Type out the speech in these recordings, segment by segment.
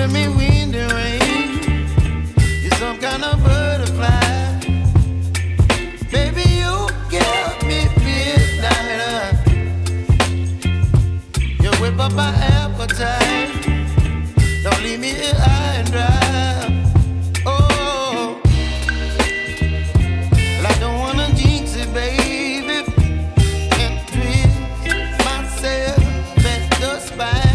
giving me wind and rain. You're some kind of butterfly. Baby, you give me midnight. You whip up my appetite. Don't leave me here high and dry. Oh, well, I don't wanna jinx it, baby, and twist myself at the spine.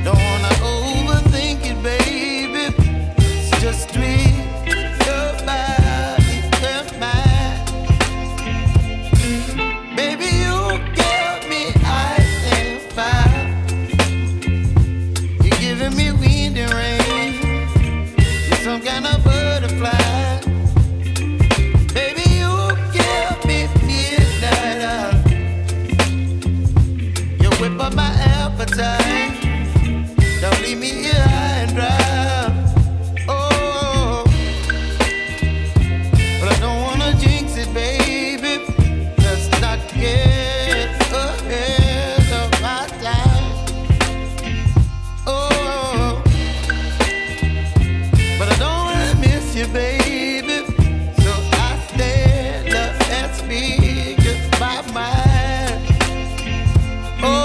Don't wanna overthink it, baby. It's just twist your body and mine. Baby, you give me ice and fire. You're giving me wind and rain. You're some kind of butterfly. Baby, you give me midnight. You whip up my appetite. Don't leave me here high and dry. Oh, but I don't wanna jinx it, baby. Let's not get ahead of my time. Oh, but I don't wanna miss you, baby. So I stand up and speak just my mind. Oh.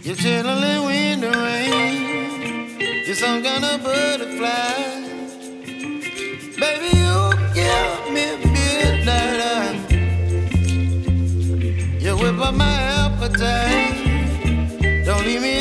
You're chilling wind and rain. You're some kind of butterfly. Baby, you give me midnight. You whip up my appetite. Don't leave me